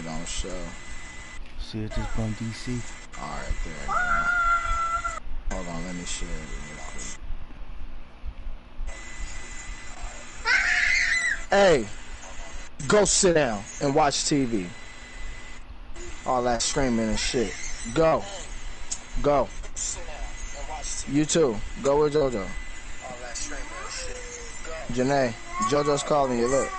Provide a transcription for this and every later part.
It don't show. See it just from DC. Alright, there you go. Hold on, let me share it real quick. Hey, go sit down and watch TV. All that screaming and shit. Go. Go. You too. Go with JoJo. Janae, JoJo's calling you. Look.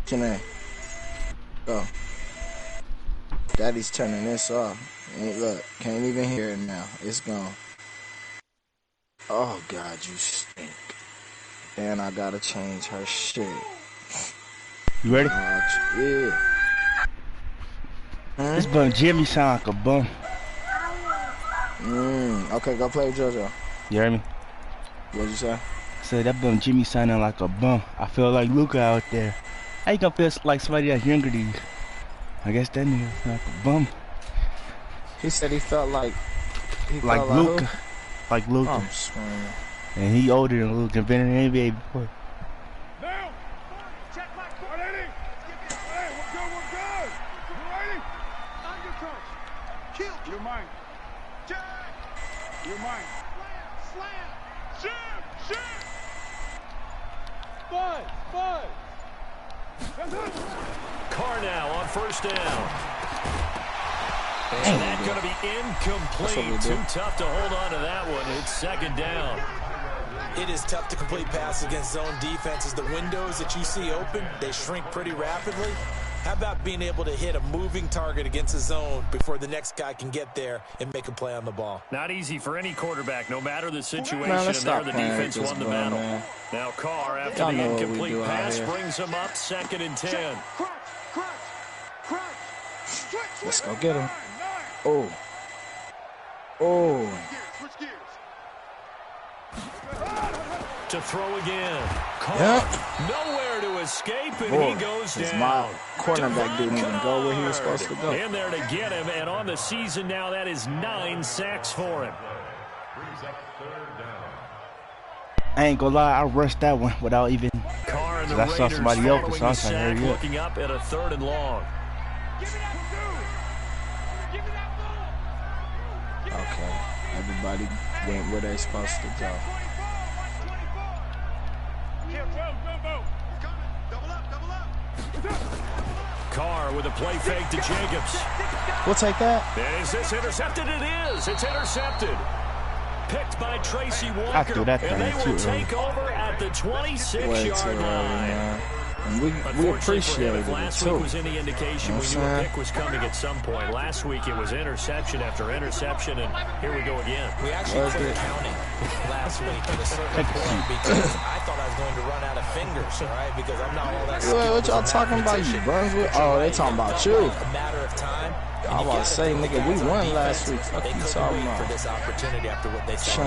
Janae. Go. Daddy's turning this off. Ain't look. Can't even hear it now. It's gone. Oh God, you stink. And I gotta change her shit. You ready? Yeah. This bum Jimmy sound like a bum. Okay, go play with JoJo. You heard me? What'd you say? I said that bum Jimmy sounding like a bum. I feel like Luca out there. How you gonna feel like somebody that's younger than you? I guess that nigga like a bum. He said he felt like Luca. Like Luca. I'm screaming. And he older than Luca. Been in the NBA before. Now! Check my court. Hey, we're good. You ready? Undercurrent. Kill. Your mind. Check. Your mind. Slam. Shoot. Five. Carr now on first down. And that's going to be incomplete. Too tough to hold on to that one. It's second down. It is tough to complete passes against zone defenses. The windows that you see open, they shrink pretty rapidly. How about being able to hit a moving target against a zone before the next guy can get there and make a play on the ball? Not easy for any quarterback, no matter the situation. Man, and there the defense won the battle. Man. Now Carr, after the incomplete pass, brings him up 2nd and 10. Let's go get him. Oh. To throw again. Carr, yep. Nowhere to escape, and he goes down. My cornerback didn't even go where he was supposed to go. In there to get him, and on the season now, that is 9 sacks for him. I ain't gonna lie, I rushed that one without even. Carr and the I saw somebody open, so I was like, hurry up. Looking up at a 3rd and long. Okay, everybody went where they're supposed to go. Carr with a play fake to Jacobs. We'll take that. Is this intercepted? It is. It's intercepted. Picked by Tracy Walker. And they will take over at the 26-yard line. And we appreciate it, last too. week was any indication. We knew a pick was coming at some point. Last week it was interception after interception, and here we go again. We actually played counting last week at a certain point because I thought I was going to run out of fingers, all right? Because I'm not all that skilled. What y'all talking about, you Brunswick? Oh, they talking about you. A matter of time. I was about to say, nigga, we won last week. Fuck you talking about? For this opportunity after what they saw.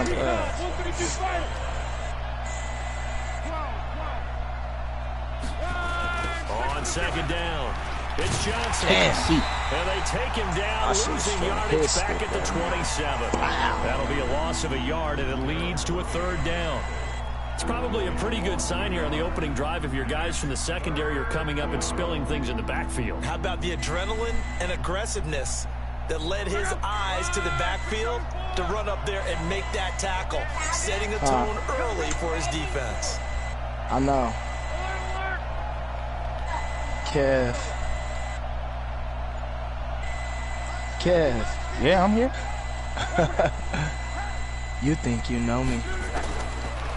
On 2nd down, it's Johnson. Damn. And they take him down, losing yardage back at the 27. That'll be a loss of a yard, and it leads to a 3rd down. It's probably a pretty good sign here on the opening drive if your guys from the secondary are coming up and spilling things in the backfield. How about the adrenaline and aggressiveness that led his eyes to the backfield to run up there and make that tackle, setting a tone early for his defense? I know. Kev. Yeah, I'm here. You think you know me.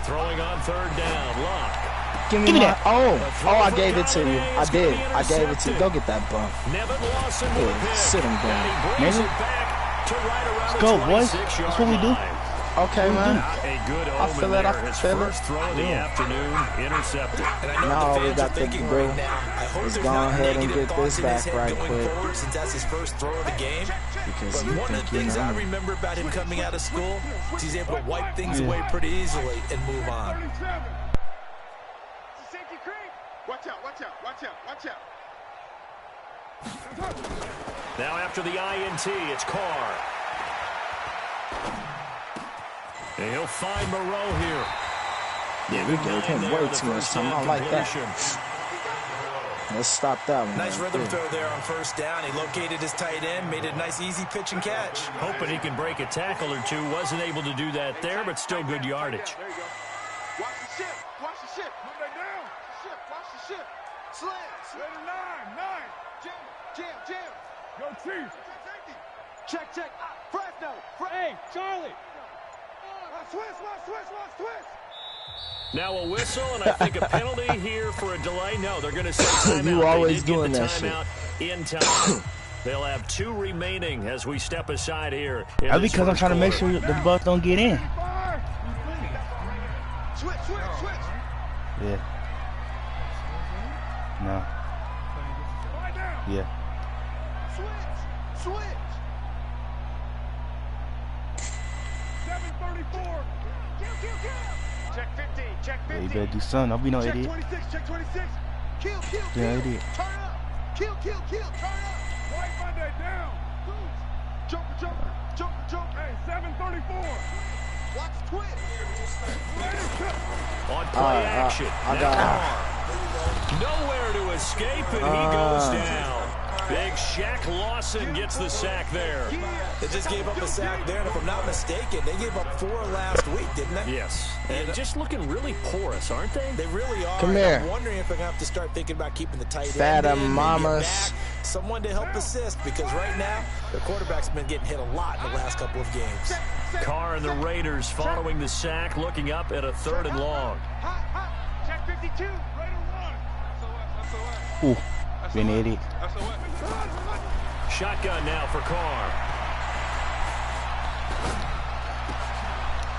Throwing on 3rd down, Lock. Give me that. Oh, I gave it to you. I did. I gave it to you. Go get that bump. Yeah, sit him down. Nigga. Let's go, boys. That's what we do. Okay, man. A good I feel it. His first throw of the afternoon, intercepted. Now all we got to do is go ahead and get this back right quick. Since that's his first throw of the game. Because but one of the things I remember about him coming out of school is he's able to wipe things away pretty easily and move on. Watch out. Now after the INT, it's Carr. And he'll find Moreau here. Yeah, we gave him way too much time. I don't like that. Let's stop that one. Nice rhythm throw there on first down. He located his tight end, made a nice easy pitch and catch. Hoping he can break a tackle or two. Wasn't able to do that there, but still good yardage. There you go. Watch the ship. Watch the ship. Move that down. Ship. Watch the ship. Slants. Ready, nine. Jam. Go Chief. Check. Fresno. Hey, Charlie. Switch. Now a whistle, and I think a penalty here for a delay. No, they're going to say timeout. You always they did doing get the that timeout shit. in time. They'll have 2 remaining as we step aside here. That's because I'm trying to make sure the Bucks don't get in. Switch. Yeah. No. Yeah. Switch. 7:34. Check 50. Yeah, you better do something. Don't be no Check idiot. 26. Check 26. Kill. Yeah, idiot. Turn up. Kill. Turn up. White Monday down. Jumper. Hey, 7:34. Watch twist. On play action. Nowhere to escape, and he goes down. Big Shaq Lawson gets the sack there. They just gave up a sack there, and if I'm not mistaken, they gave up 4 last week, didn't they? Yes. And just looking really porous, aren't they? They really are. Come here. I'm wondering if they're going to have to start thinking about keeping the tight end Fata in, mamas. back, someone to help assist, because right now, the quarterback's been getting hit a lot in the last couple of games. Carr and the Raiders following the sack, looking up at a 3rd and long. Check 52. Raider 1. Ooh, been an idiot. Shotgun now for Carr.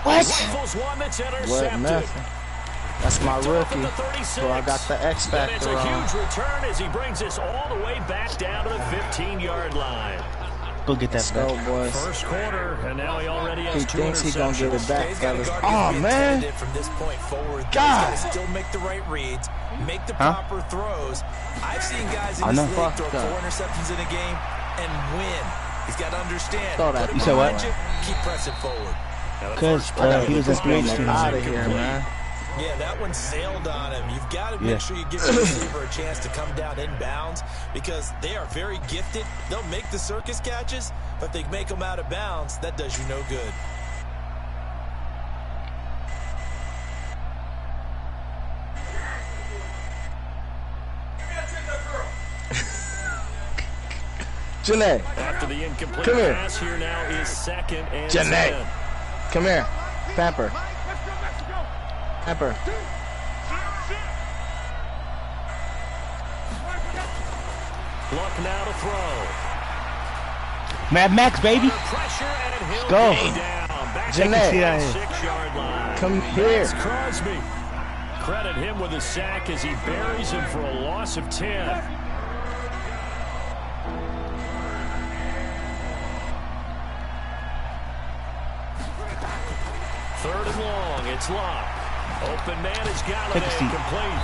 What? Rifles one that's What? intercepted. Nothing. That's my rookie. So I got the X And it's factor a on. huge return as he brings us all the way back down to the 15-yard line. Go get Let's that go, back. boys. First quarter, and now he already has He 2 thinks he gonna get interceptions. it back, He's gotta fellas. guard Oh, against man. Benedict from this point forward. He's God. got to still make the right reads, make the Huh? proper throws. I've seen guys I in know. this league throw Fucked 4 up. interceptions in a game and win. He's got to understand. Throw that Put him You said what? behind you, keep pressing forward. Now the Because first play he was in of the grade drive school. is Out of here, incomplete. man. Yeah, that one sailed on him. You've got to Yeah. make sure you give the receiver a chance to come down inbounds because they are very gifted. They'll make the circus catches, but if they make them out of bounds, that does you no good. Janae, After the incomplete Come here. pass, here now is 2nd and Janae. 10. come here. Pamper. Pamper. Luck now to throw. Mad Max, baby. Under pressure, and he'll Go. be down. Back Janae. at the See that? 6-yard line. Come here. That's Crosby. Credit him with a sack as he buries him for a loss of 10. Third and long. It's Locke. Open man is Take a Galladay. seat. Complete.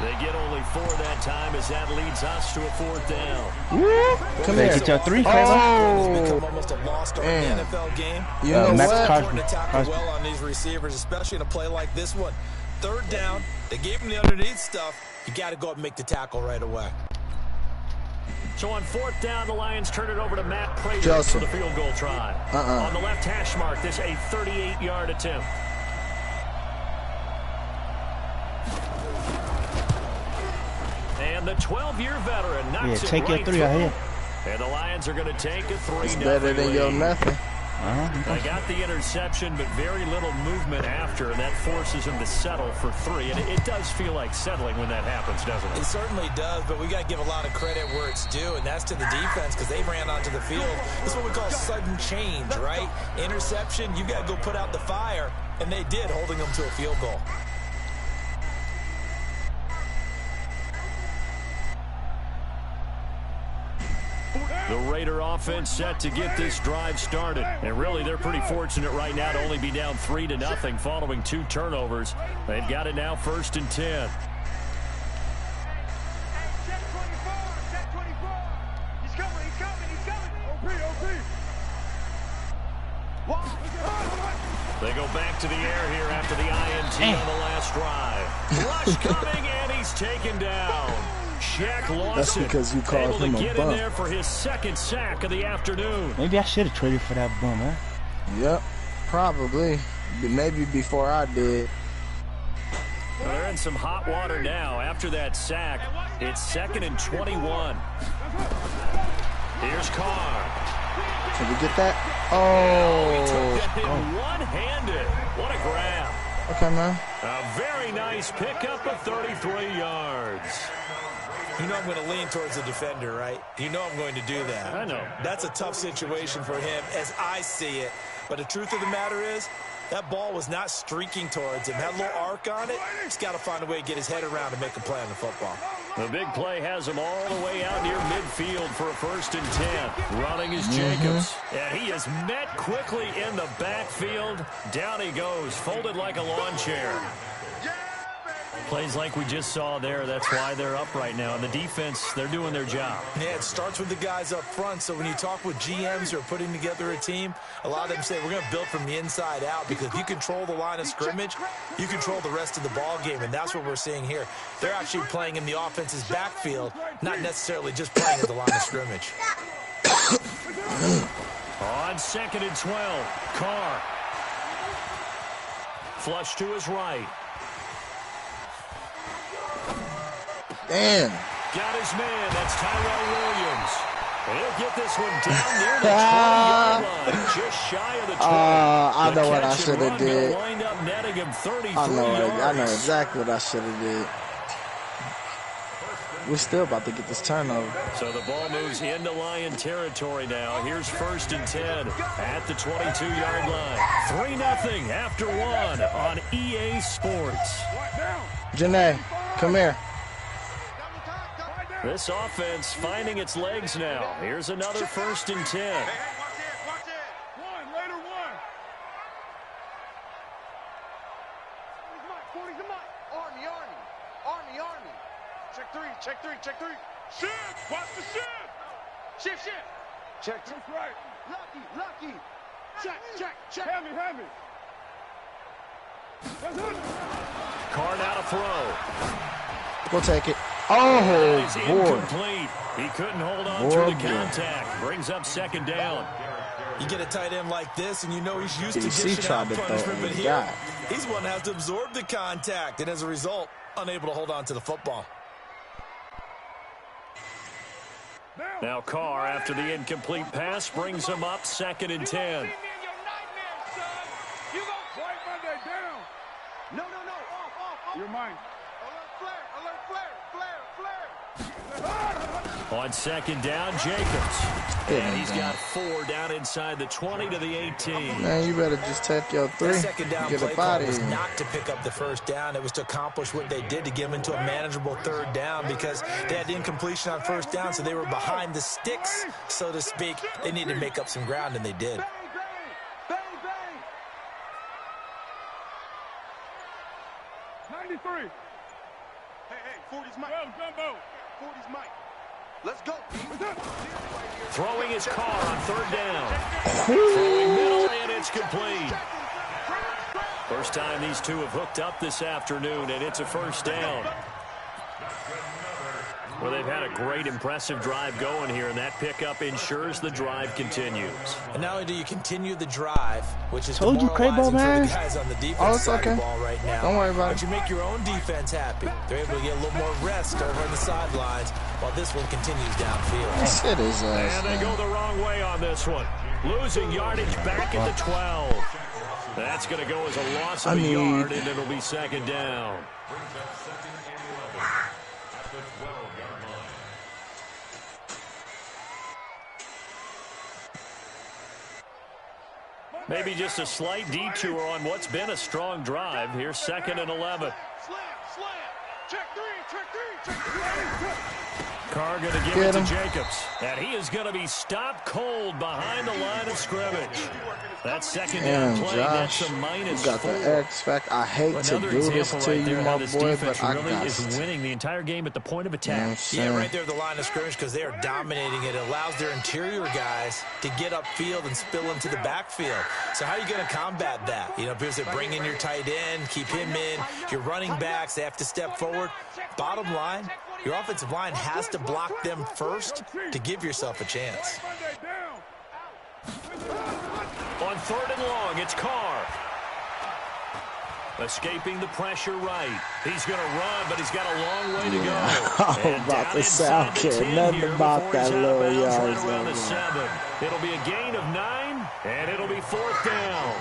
They get only 4 that time as that leads us to a 4th down. Come Better here. get your 3, It's Kramer. become almost a lost art in the NFL game. You know Max what? Crosby. Important to tackle well on these receivers, especially in a play like this one. 3rd down, they gave him the underneath stuff. You got to go up and make the tackle right away. So on 4th down, the Lions turn it over to Matt Prater Joseph. for the field goal try. On the left hash mark, this a 38-yard attempt. And the 12-year veteran knocks Yeah, it take your right 3 out through. here. And the Lions are going to take a 3-0 It's better than your nothing. They got the interception, but very little movement after, and that forces him to settle for 3. And it does feel like settling when that happens, doesn't It it? certainly does, but we got to give a lot of credit where it's due, and that's to the defense because they ran onto the field. This is what we call sudden change, right? Interception, you got to go put out the fire, and they did, holding them to a field goal. The Raider offense set to get this drive started. And really, they're pretty fortunate right now to only be down 3-0 following 2 turnovers. They've got it now 1st and 10. Check 24. He's coming. OP. They go back to the air here after the INT on the last drive. Rush coming, and he's taken down. Shaq Lawson. That's because you called him a get bum. In there for his second sack of the afternoon. Maybe I should have traded for that bum, huh? Yep, probably. Maybe before I did. Well, they're in some hot water now. After that sack, it's 2nd and 21. Here's Carr. Can we get that? He took that hit one-handed. What a grab. Okay, man. A very nice pickup of 33 yards. You know I'm going to lean towards the defender, right? You know I'm going to do that. I know. That's a tough situation for him as I see it. But the truth of the matter is, that ball was not streaking towards him. Had a little arc on it. He's got to find a way to get his head around and make a play on the football. The big play has him all the way out near midfield for a 1st and 10. Running is Jacobs. And he is met quickly in the backfield. Down he goes, folded like a lawn chair. Plays like we just saw there. That's why they're up right now. And the defense, they're doing their job. Yeah, it starts with the guys up front. So when you talk with GMs who are putting together a team, a lot of them say we're going to build from the inside out, because if you control the line of scrimmage, you control the rest of the ball game. And that's what we're seeing here. They're actually playing in the offense's backfield, not necessarily just playing at the line of scrimmage. On 2nd and 12, Carr. Flush to his right. Damn. Got his man. That's Tyrell Williams. He'll get this one down near the 20-yard line, just shy of the 20. I know what I should have did. Wind up netting him 33 I know yards. exactly what I should have did. We're still about to get this turnover. So the ball moves into Lion territory now. Here's 1st and 10 at the 22-yard line. 3-0 after 1 on EA Sports. Janae, come here. This offense finding its legs now. Here's another 1st and 10. Watch it. One, later one. 40's the mic. Army. Check three. Shift. Watch the shift. Shift. Check. That's right. Lucky. Check. Heavy. Carr now to throw. We'll take it. Oh, He's boy. incomplete. He couldn't hold on through the contact. Brings up 2nd down. You get a tight end like this, and you know he's used to DC dishing out tried to throw punishment, it, but he here, got it. he's one that has to absorb the contact, and as a result, unable to hold on to the football. Now Carr, after the incomplete pass, brings him up 2nd and 10. You go play Monday down. No. Off. You're mine. Alert flare. On 2nd down, Jacobs. And he's got 4 down inside the 20 to the 18. Man, you better just take your 3. That second down Get play up call out of was here. not to pick up the 1st down. It was to accomplish what they did, to get them into a manageable 3rd down, because they had the incompletion on 1st down, so they were behind the sticks, so to speak. They needed to make up some ground, and they did. Bang. 93. Hey, 40's Mike. Well, Gumbo. 40's Mike. Let's go. Throwing his Carr on 3rd down. Throwing middle, and it's complete. First time these two have hooked up this afternoon, and it's a 1st down. Well, they've had a great, impressive drive going here, and that pickup ensures the drive continues. And not only do you continue the drive, which is Told you, demoralizing Craybo, man. for the guys on the defense Oh, it's side okay. of the ball right now. Don't worry about but it. you make your own defense happy. They're able to get a little more rest over on the sidelines while this one continues downfield. Sit his ass And they go down. the wrong way on this one. Losing yardage back at the 12. That's going to go as a loss of a yard, and it'll be 2nd down. Maybe just a slight detour on what's been a strong drive. Here's 2nd and 11. Slam. Check three. Carr going to give it to Jacobs. And he is going to be stopped cold behind the line of scrimmage. That second down Damn, play, Josh, that's a you minus got 4. the X factor. I hate Another to do this example to right you, there how my this boy, defense but I really got is to. winning the entire game at the point of You know attack. what I'm saying? Yeah, right there at the line of scrimmage because they are dominating it. It allows their interior guys to get upfield and spill into the backfield. So how are you going to combat that? You know, because they bring in your tight end, keep him in. Your running backs, they have to step forward. Bottom line, your offensive line has to block them first to give yourself a chance. On 3rd and long, it's Carr. Escaping the pressure right. He's going to run, but he's got a long way to go. I'm about to say, I don't care nothing about that little yards. Right around the 7. It'll be a gain of 9, and it'll be 4th down.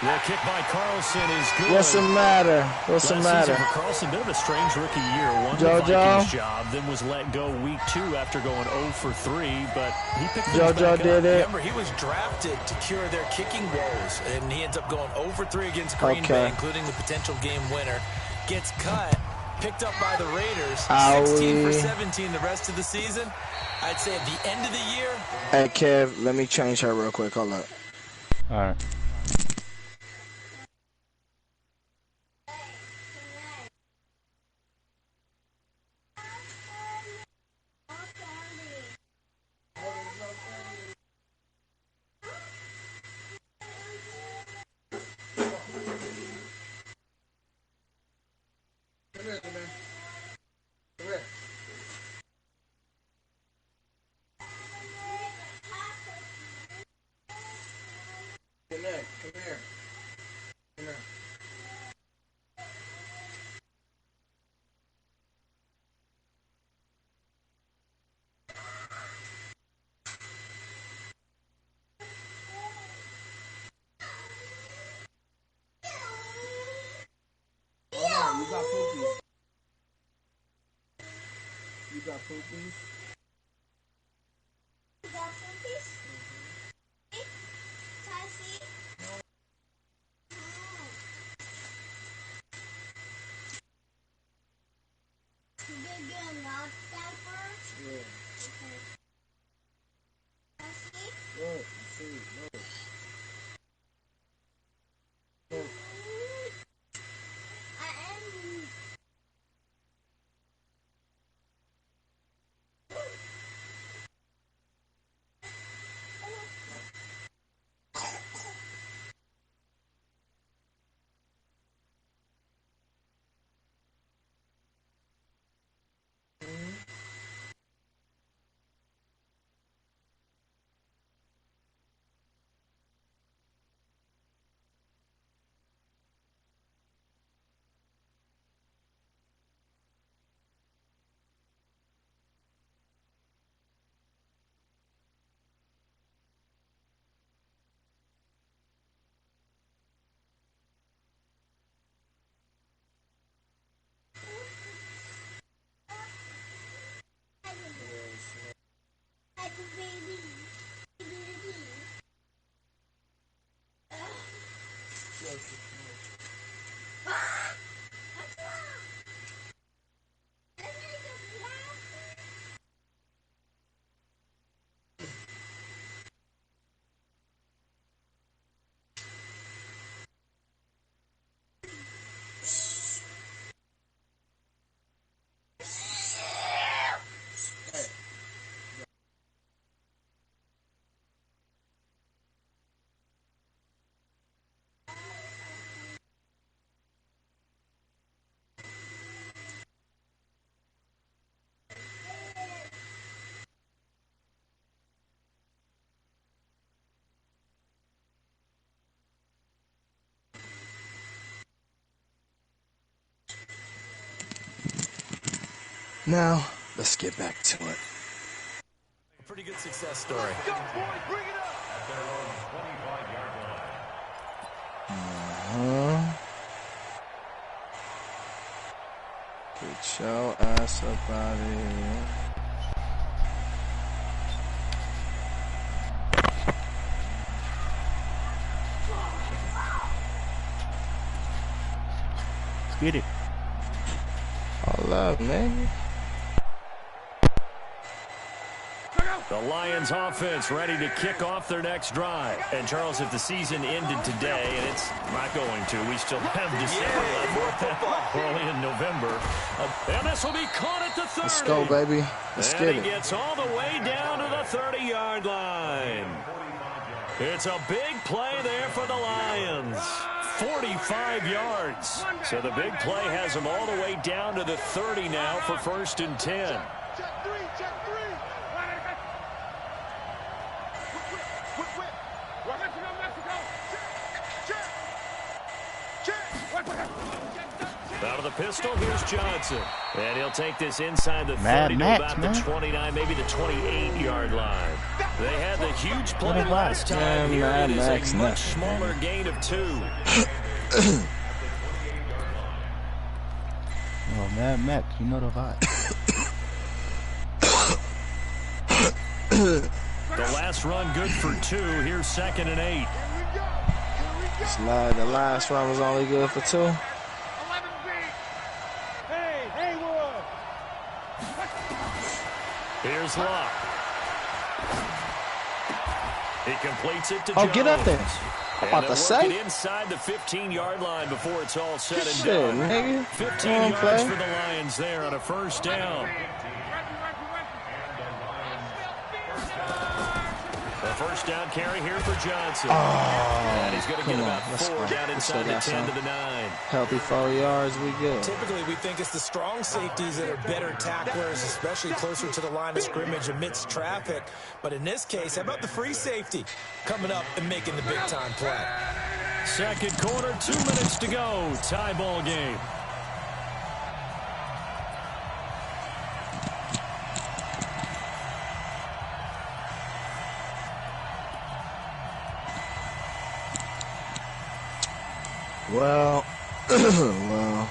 The kick by Carlson is good. What's the matter? What's the matter? For Carlson, bit of a strange rookie year. Won the Vikings job, then was let go week 2 after going 0 for 3, but he picked things back up. did it. Remember, he was drafted to cure their kicking woes, and he ends up going 0 for 3 against Green Bay, including the potential game winner. Gets cut, picked up by the Raiders, 16 for 17 the rest of the season. I'd say at the end of the year. Hey, Kev, let me change her real quick. Hold up. All right. Now, let's get back to it. A pretty good success story. Get your ass up out of here. Let's get it. Hold up, nigga. The Lions offense ready to kick off their next drive. And, Charles, if the season ended today, and it's not going to, we still have December left. We're only in November. And this will be caught at the 30. Let's go, baby. Let's get it. And he gets all the way down to the 30-yard line. It's a big play there for the Lions. 45 yards. So the big play has them all the way down to the 30 now for 1st and 10. Check three, check three. Out of the pistol, here's Johnson. And he'll take this inside the 30 Mad to Max, about the 29, maybe the 28-yard line. They had the huge play last time. Here it is a much smaller gain of 2. Oh, Mad Max, you know the vibe. The last run good for 2. Here's 2nd and 8. The last run was only good for 2. Here's Locke. He completes it to Jones. Get up there. I'm about to say. Inside the 15-yard line before it's all said and Shit, done. nigga. 15 yards for the Lions there on a 1st down. A 1st down carry here for Johnson. And he's going to get about 4 down inside the 10 to the 9. Healthy 4 yards, we good. Typically, we think it's the strong safeties that are better tacklers, especially closer to the line of scrimmage amidst traffic. But in this case, how about the free safety coming up and making the big-time play? 2nd quarter, 2 minutes to go. Tie ball game. Well, well.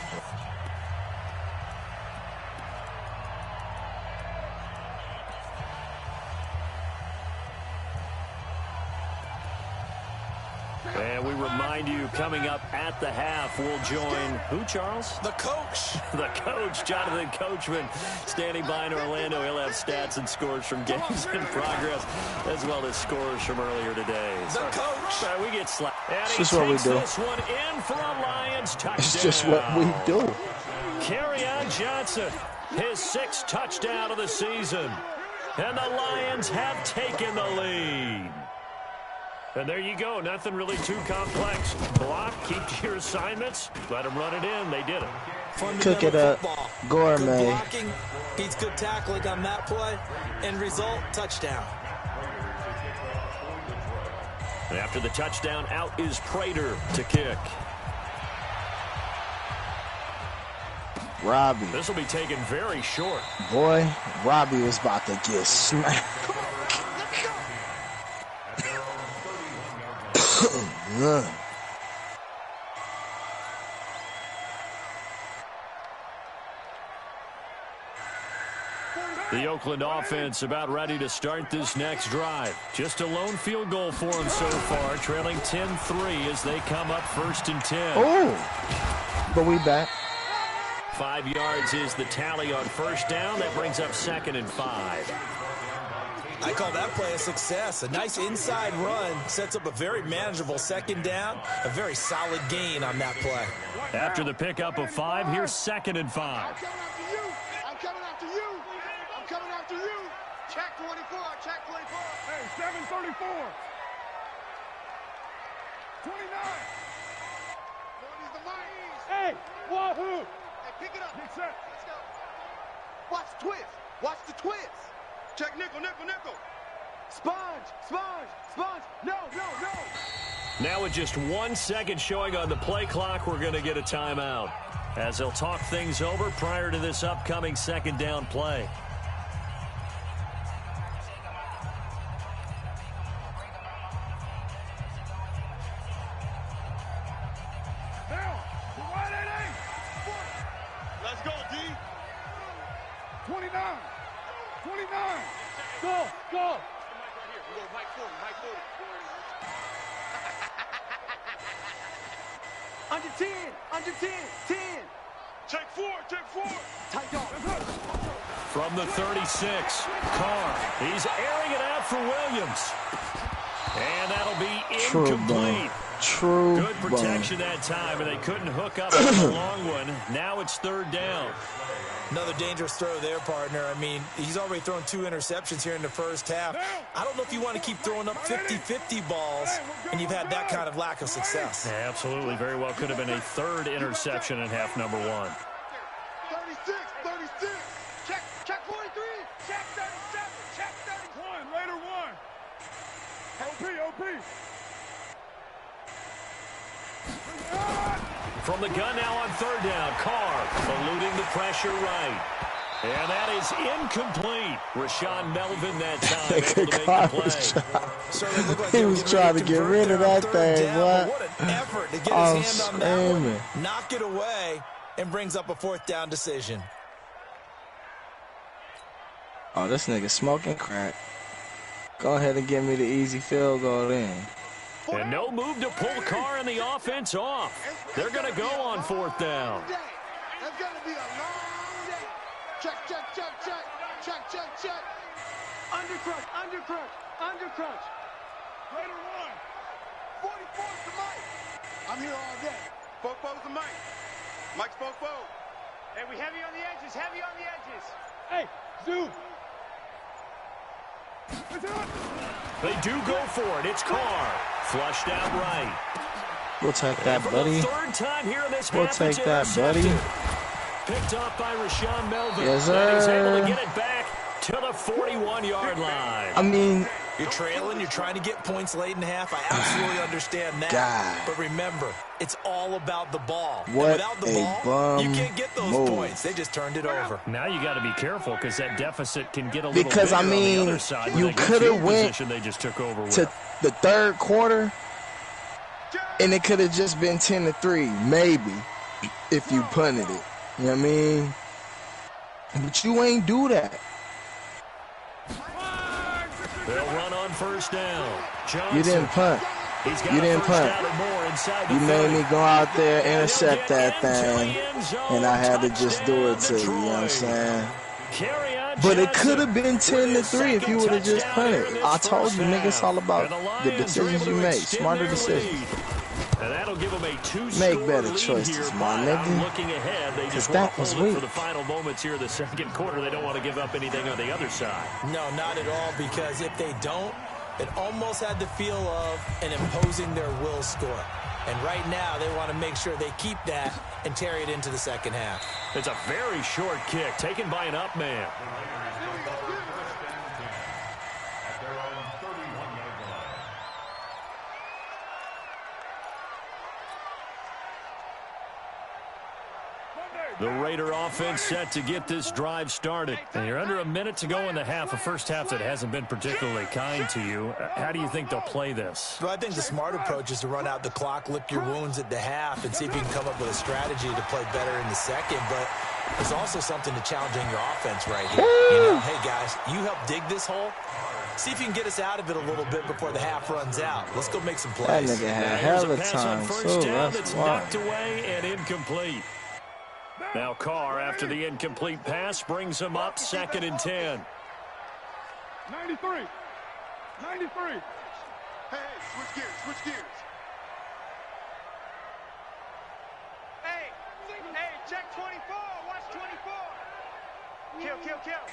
And we remind you, coming up at the half, we'll join who, Charles? The coach. The coach, Jonathan Coachman, standing by in Orlando. He'll have stats and scores from games in progress, as well as scores from earlier today. The coach. We get slapped. It's just what we do. This one in for a Lions touchdown. It's just what we do. Kerryon Johnson, his 6th touchdown of the season. And the Lions have taken the lead. And there you go. Nothing really too complex. Block, keep to your assignments, let them run it in. They did it. Cook it up. Football. Gourmet. Good blocking beats good tackling on that play. End result, touchdown. And after the touchdown, out is Prater to kick. Robbie. This will be taken very short. Boy, Robbie was about to get smacked. The Oakland offense about ready to start this next drive. Just a lone field goal for them so far, trailing 10-3 as they come up 1st and 10. Oh, but we back. 5 yards is the tally on 1st down. That brings up 2nd and 5. I call that play a success. A nice inside run sets up a very manageable 2nd down. A very solid gain on that play. After the pickup of 5, here's 2nd and 5. I'm coming after you. I'm coming after you. Check 24. Check 24. Hey, 734. 29. 40's the Lions. Hey, wahoo. Hey, pick it up. Pick set. Let's go. Watch the twist. Watch the twist. Check nickel, nickel, nickel. Sponge, sponge, sponge. No, no, no. Now with just 1 second showing on the play clock, we're going to get a timeout, as they'll talk things over prior to this upcoming 2nd down play. Let's go, D. 29. 29. Go, go. Mike 40, Mike 40. Under 10, under 10, 10. Check 4, check 4. Tight dog. From the 36, Carr. He's airing it out for Williams. And that'll be incomplete. True. Good protection that time, and they couldn't hook up on the long one. Now it's third down. Another dangerous throw there, partner. I mean, he's already thrown 2 interceptions here in the first half. I don't know if you want to keep throwing up 50-50 balls, and you've had that kind of lack of success. Yeah, absolutely. Very well could have been a third interception in half number 1. 36, 36. Check 43. Check 37. Check 31. Later 1. OP. From the gun now on third down, Carr eluding the pressure right. And that is incomplete. Rashawn Melvin that time able to make the play. He was trying to get rid of that thing, boy. What an effort to get his hand on that one, knock it away, and brings up a 4th down decision. Oh, this nigga smoking crack. Go ahead and give me the easy field goal then. And no move to pull Carr and the offense off. They're going to go on 4th down. That's going to be a long day. Check. Undercrunch. Later 1. 44's the Mike. I'm here all day. Fofo's the Mike. Mike's Fofo. Hey, we heavy on the edges. Hey, zoom. They do go for it. It's Carr. Flushed out right. We'll take that, buddy. Third time here in this we'll take that, buddy. Picked up by Rashawn Melvin. Yes, sir. And he's able to get it back to the 41-yard line. I mean, you're trailing, you're trying to get points late in half. I absolutely understand that. God. But remember, it's all about the ball. What without the a ball, bum you can't get those move. points. They just turned it over. Now you got to be careful because that deficit can get a little because I bigger mean, on the other side you could have went they just took over to the third quarter, and it could have just been 10-3, maybe, if you punted it. You know what I mean? But you ain't do that. They'll run on first down. Johnson. You didn't punt. You didn't punt. You made me go out there, intercept that thing, and I had to just do it to you. You know what I'm saying? But it could have been 10-3 if you would have just punted. I told you, nigga, it's all about the decisions you make. Smarter decisions. And that'll give them a 2-score Make better lead choices, here, my nigga. Looking ahead, they just that was weak. for the final moments here of the second quarter. They don't want to give up anything on the other side. No, not at all, because if they don't, it almost had the feel of an imposing their will score. And right now, they want to make sure they keep that and carry it into the second half. It's a very short kick taken by an up man. The Raider offense set to get this drive started. And you're under a minute to go in the half, a first half that hasn't been particularly kind to you. How do you think they'll play this? Well, I think the smart approach is to run out the clock, lick your wounds at the half, and see if you can come up with a strategy to play better in the second. But there's also something to challenging your offense right here. You know, hey, guys, you help dig this hole. See if you can get us out of it a little bit before the half runs out. Let's go make some plays. That nigga had hell of a time, too. That's knocked away and incomplete. Now Carr, after the incomplete pass, brings him up 2nd and 10. 93. Hey, switch gears. Hey, check 24. Watch 24. Kill.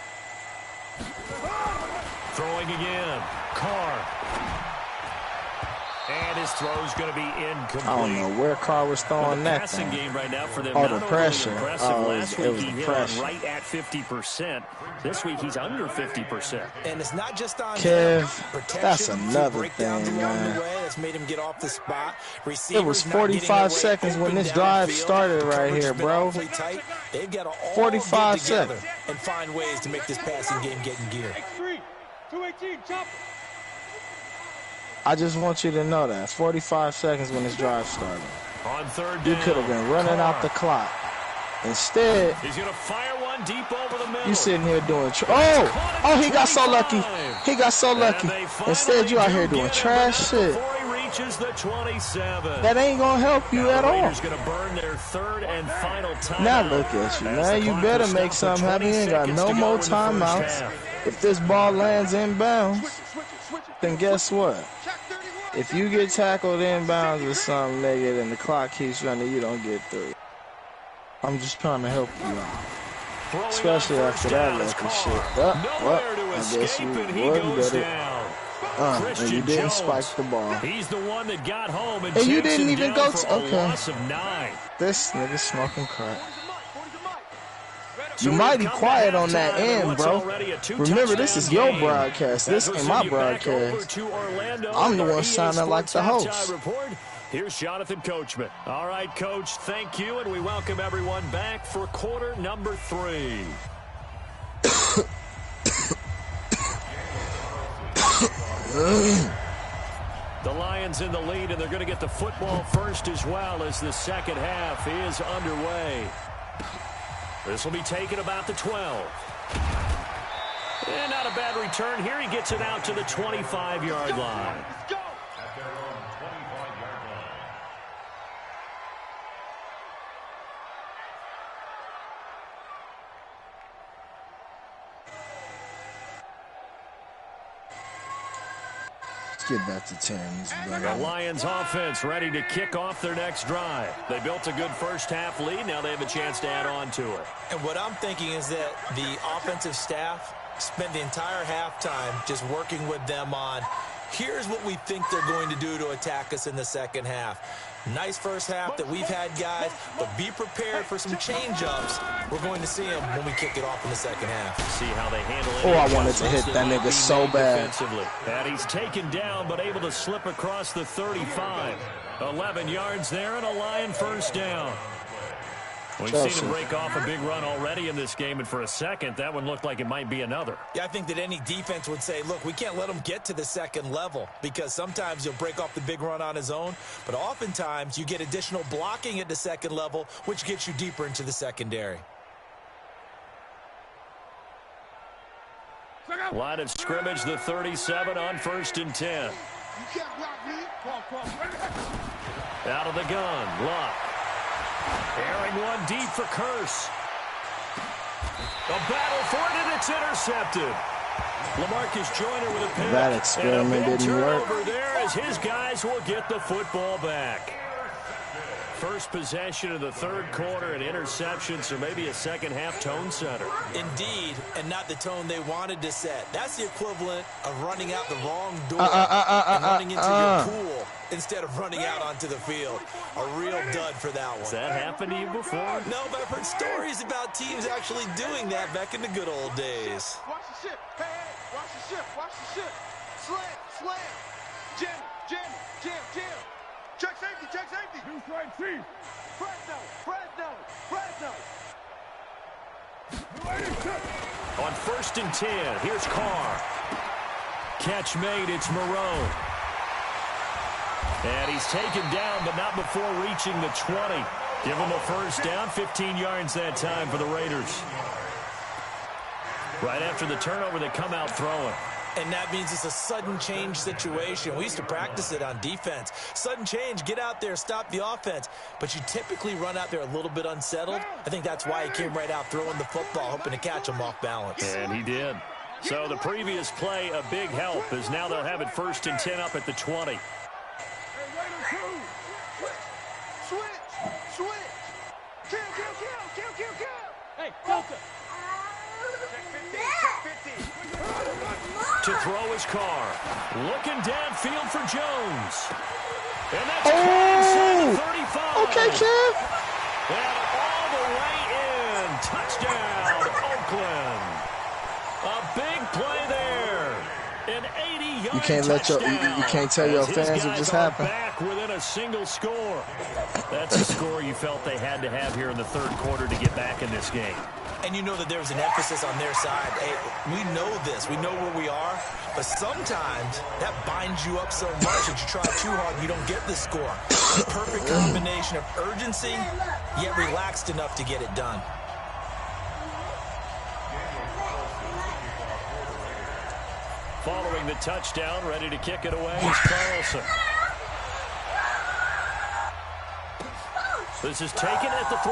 Throwing again. Carr. And his throw's going to be incomplete. I don't know where Carr was throwing that passing thing. game right now for them. Oh, the pressure. Last week he hit pressure. right at 50%. This week he's under 50%. And it's not just on Kev, that's another thing, man. That's made him get off the spot. It was 45 seconds when this drive started right here, bro. They've got to all 45 get together seconds. and find ways to make this passing game get in gear. 218, chop. I just want you to know that. It's 45 seconds when this drive started. On third You down, could have been running out the clock. Instead, he's going to fire one deep over the middle. you sitting here doing oh, he got so lucky. He got so lucky. Instead, you out here doing trash shit. reaches the 27. That ain't gonna help you at all. Raiders gonna burn their third and final timeout. Now look at you. Now you better make something happen. You ain't got no more timeouts. If this ball lands inbounds, then guess what? If you get tackled inbounds or something, nigga, and the clock keeps running, you don't get through. I'm just trying to help you out. Especially after that lucky shit. I guess you wasn't better. And you didn't spike the ball. He's the one that got home and you didn't even go to loss of 9. This nigga smoking crack. You mighty quiet on that end, bro. Remember, this is your broadcast. This ain't my broadcast. I'm the one sounding like the host. Here's Jonathan Coachman. All right, Coach, thank you, and we welcome everyone back for quarter number 3. The Lions in the lead, and they're going to get the football first as well as the second half is underway. This will be taken about the 12. And not a bad return here. He gets it out to the 25-yard line. Get back to 10s. The Lions offense ready to kick off their next drive. They built a good first half lead. Now they have a chance to add on to it. And what I'm thinking is that the offensive staff spent the entire halftime just working with them on, here's what we think they're going to do to attack us in the second half. Nice first half that we've had, guys, but be prepared for some change-ups. We're going to see them when we kick it off in the second half. See how they handle it. Oh, I wanted to hit that nigga so bad. And he's taken down, but able to slip across the 35. 11 yards there and a Lion first down. We've seen him break off a big run already in this game, and for a second, that one looked like it might be another. Yeah, I think that any defense would say, look, we can't let him get to the second level because sometimes he'll break off the big run on his own, but oftentimes you get additional blocking at the second level, which gets you deeper into the secondary. Line of scrimmage, the 37 on 1st and 10. Out of the gun, Luck. Airing one deep for Curse. A battle for it, and it's intercepted. LaMarcus Joyner with a pick. That experiment didn't work. Over there as his guys will get the football back. First possession of the third quarter, an interception, so maybe a second half tone setter. Indeed, and not the tone they wanted to set. That's the equivalent of running out the wrong door and running into your pool instead of running out onto the field. A real dud for that one. Has that happened to you before? No, but I've heard stories about teams actually doing that back in the good old days. Watch the ship. Hey, hey, watch the ship. Watch the ship. Slam, slam. Jam, jam, jam, jam. Check safety, check safety. New strike chief. Fresno, Fresno, Fresno. On 1st and 10, here's Carr. Catch made, it's Moreau. And he's taken down, but not before reaching the 20. Give him a first down, 15 yards that time for the Raiders. Right after the turnover, they come out throwing. And that means it's a sudden change situation. We used to practice it on defense. Sudden change, get out there, stop the offense. But you typically run out there a little bit unsettled. I think that's why he came right out throwing the football, hoping to catch him off balance. And he did. So the previous play, a big help, as now they'll have it 1st and 10 up at the 20. Switch, switch. Kill, kill, kill, kill, kill, kill. Hey, Delta. To throw his car. Looking downfield for Jones. And that's inside the 35. Okay, Kev. And all the way in. Touchdown, Oakland. A big play there. An 80-yard You can't let your you can't tell your fans what just happened. Back within a single score. That's a score you felt they had to have here in the third quarter to get back in this game. And you know that there's an emphasis on their side. Hey, we know this. We know where we are. But sometimes that binds you up so much that you try too hard and you don't get the score. The perfect combination of urgency, yet relaxed enough to get it done. Following the touchdown, ready to kick it away is Carlson. This is taken at the 3.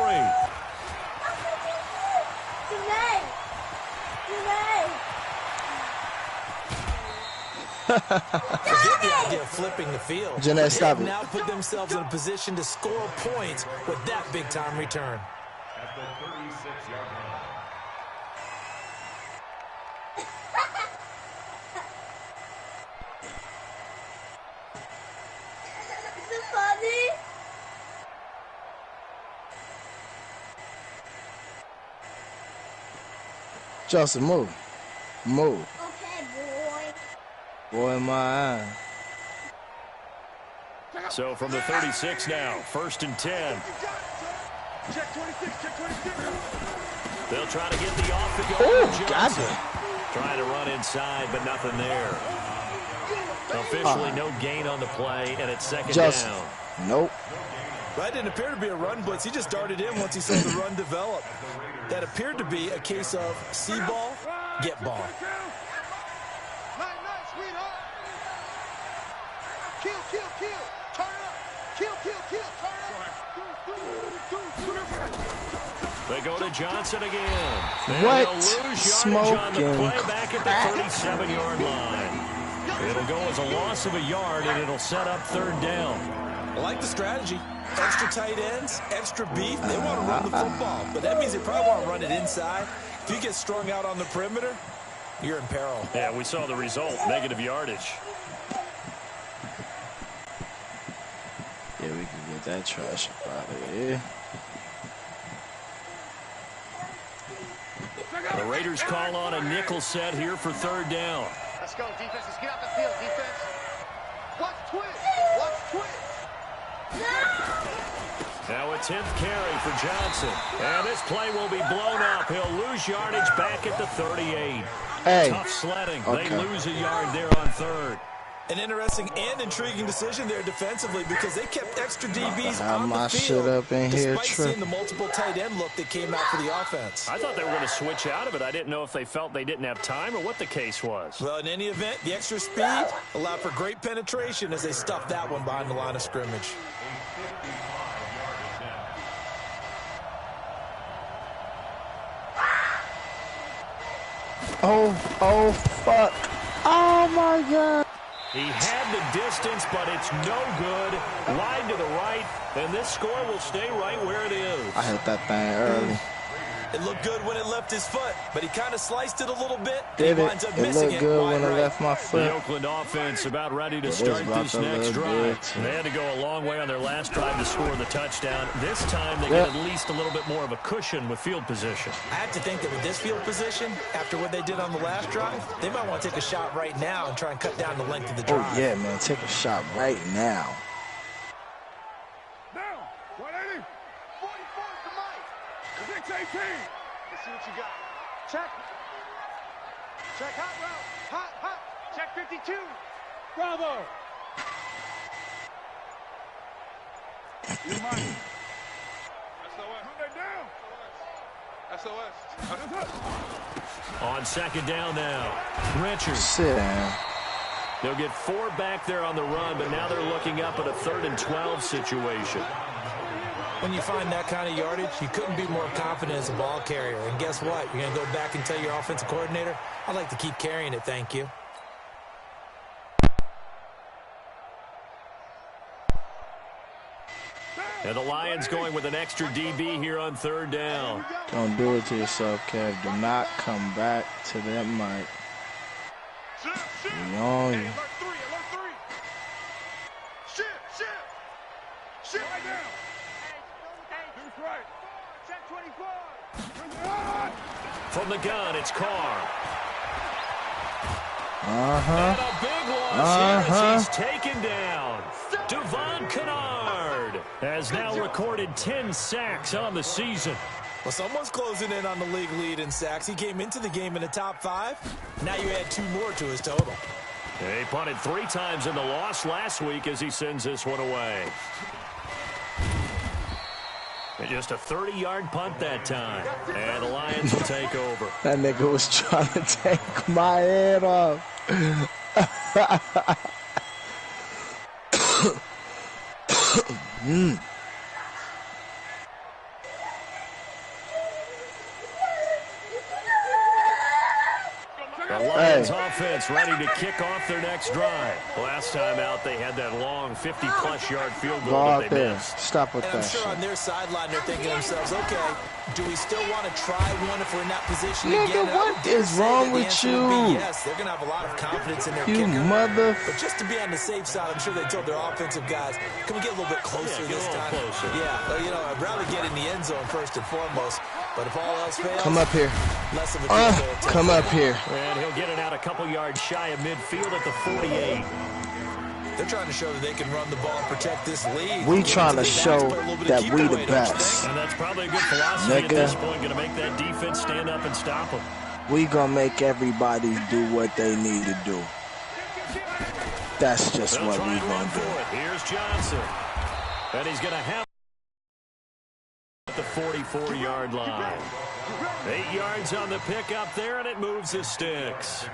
Forget the idea of flipping the field. Jeanette, stop They've it. now put themselves in a position to score points with that big-time return. At the 36-yard line. Is it funny? Justin, move. Move. Okay, boy. Boy, my eye. So from the 36 now, 1st and 10. Check 26, check 26. They'll try to get the off the go. Oh, got Johnson it. trying to run inside, but nothing there. Officially no gain on the play, and it's 2nd Justin. down. Nope. That didn't appear to be a run blitz. He just darted in once he saw the run develop. That appeared to be a case of see ball, get ball. Night, night, sweetheart. Kill, kill, kill. Turn up. Kill, kill, kill. Turn up. They go to Johnson again. And What? they'll lose yardage on the Smoking play back at the 37-yard line. It'll go as a loss of a yard, and it'll set up 3rd down. I like the strategy. Extra tight ends, extra beef. They want to run the football, but that means they probably want to run it inside. If you get strung out on the perimeter, you're in peril. Yeah, we saw the result, negative yardage. Yeah, we can get that trash up out of here. The Raiders call on a nickel set here for 3rd down. Let's go, defense. Let's get out the field, defense. Watch twist. Watch twist. Now a 10th carry for Johnson. And this play will be blown up. He'll lose yardage back at the 38. Hey. Tough sledding. Okay. They lose a yard there on 3rd. An interesting and intriguing decision there defensively because they kept extra DBs Have on my the field shit up in here, despite seeing Trip. the multiple tight end look that came out for the offense. I thought they were going to switch out of it. I didn't know if they felt they didn't have time or what the case was. Well, in any event, the extra speed allowed for great penetration as they stuffed that one behind the line of scrimmage. Oh, fuck. Oh, my God. He had the distance, but it's no good. Wide to the right, and this score will stay right where it is. I hit that thing early. It looked good when it left his foot, but he kind of sliced it a little bit. Did he it? winds up It missing looked good wide when it right. left my The foot. Oakland offense about ready to is start about this to next look drive. good, They had to go a long way on their last drive to score the touchdown. This time they Yep. get at least a little bit more of a cushion with field position. I have to think that with this field position, after what they did on the last drive, they might want to take a shot right now and try and cut down the length of the Oh, drive. yeah, man. Take a shot right now. Down. 180. 44 to Mike. 618. Let's see what you got. Check. Check hot route. Hot, hot. Check 52. Bravo. You mind? SOS. Move that down. SOS. On 2nd down now, Richards. Sit down. They'll get 4 back there on the run, but now they're looking up at a 3rd and 12 situation. When you find that kind of yardage, you couldn't be more confident as a ball carrier. And guess what? You're going to go back and tell your offensive coordinator, I'd like to keep carrying it, thank you. And the Lions going with an extra DB here on 3rd down. Don't do it to yourself, Kev. Do not come back to that mic. We on you. Alert 3. Alert 3. Shift. Shift. Shift right now. Deuce right. Check 24. From the gun, it's Carr. Uh-huh. And a big loss here as he's taken down. Devon Kennard has now recorded 10 sacks on the season. Well, someone's closing in on the league lead in sacks. He came into the game in the top 5. Now you add 2 more to his total. He punted 3 times in the loss last week as he sends this one away. And just a 30-yard punt that time. And the Lions will take over. That nigga was trying to take my head off. The Lions offense ready to kick off their next drive. Last time out, they had that long 50-plus yard field goal that they missed. Stop with and that I'm sure shit. on their sideline, they're thinking to themselves, okay, do we still want to try one if we're in that position Nigga, again? what is wrong with you? Yes, they're going to have a lot of confidence in their You kicker. mother... But just to be on the safe side, I'm sure they told their offensive guys, can we get a little bit closer this time? Closer. Yeah, you know, I'd rather get in the end zone first and foremost. But if all else fails, Come up here. less of a field goal attempt. Come up here. And he'll get it out a couple yards shy of midfield at the 48. They're trying to show that they can run the ball and protect this lead. We trying to show that we the best. And that's probably a good philosophy at this point, going to make that defense stand up and stop them. We gonna make everybody do what they need to do. That's just what we gonna do. Here's Johnson. And he's going to have at the 44-yard line. 8 yards on the pickup there, and it moves the sticks.